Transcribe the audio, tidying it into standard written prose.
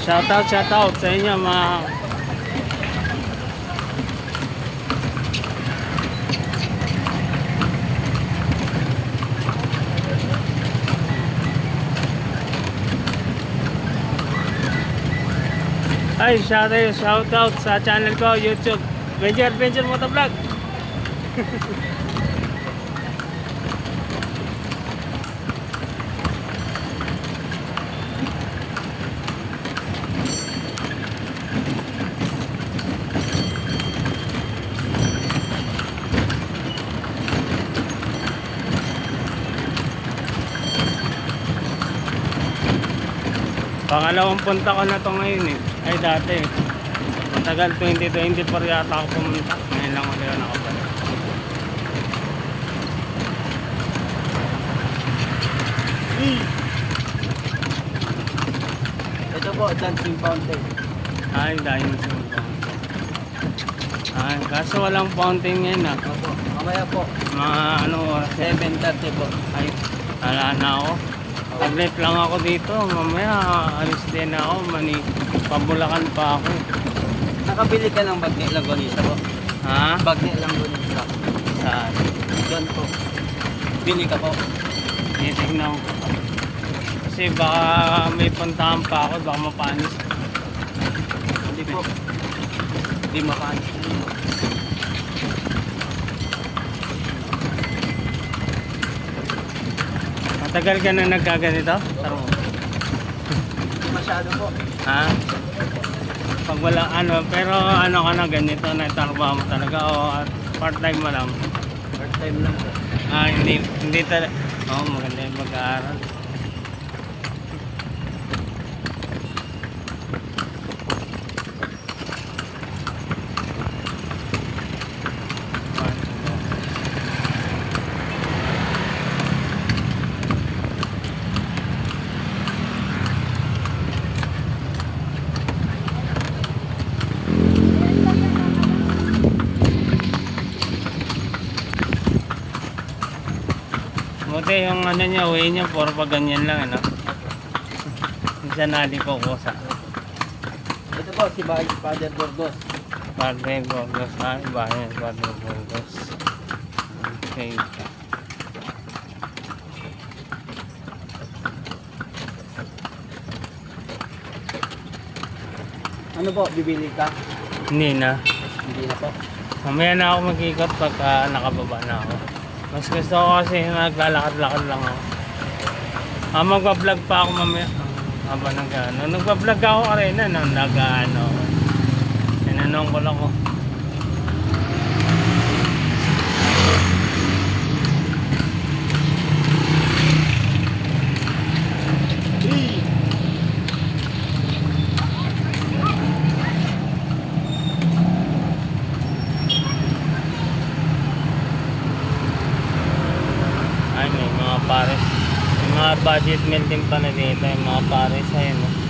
Shoutout sa inyo mga ay, shoutout sa channel ko, YouTube, Adventure Motovlog. Pangalawang punta ko na to ngayon eh. Ay dati. Matagal 2024 yata ako pumunta. Ngayon lang ulit nakabalik. Ito po, dancing fountain. Ay, dancing fountain. Ay, kaso walang fountain ngayon ah. Opo, mamaya po. Mga ano oras? 7:30 po. Ay, wala na ako. Tablet lang ako dito. Mamaya alis din ako. Pabulakan pa ako. Nakabili ka ng bagni langgonisa po. Ha? Bagni langgonisa. Saan? Doon po. Bili ka po. Titignan ko. Kasi baka may puntahan pa ako. Baka mapanis. Hindi po. Hindi makaano. Matagal ka na nagkaganito? Taro. Hindi masyado po. Ha? Pag wala ano, pero ano ka na ganito na trabaho mo talaga o part time mo lang? Part time lang po. Ah, hindi talaga. Oo, maganda yung mag-aaral. Buti yung ano niya, way niya, puro pa ganyan lang, ano? Minsan nali ko kusa. Ito po, si Father Burgos. Padre Burgos, ay, bahay, Padre Burgos. Okay. Ano po, bibili ka? Hindi na. Hindi na po. Mamaya na ako mag-ikot pagka nakababa na ako. Mas gusto ko kasi naglalakad-lakad lang ako. Magpa-vlog pa ako mamaya. Habang nag-ano. Nagpa-vlog ako karena nang nag-ano. Tinanong ko lang ko. Ay, may mga pares. May mga budget meal din pa na dito. Yung mga pares, ayun.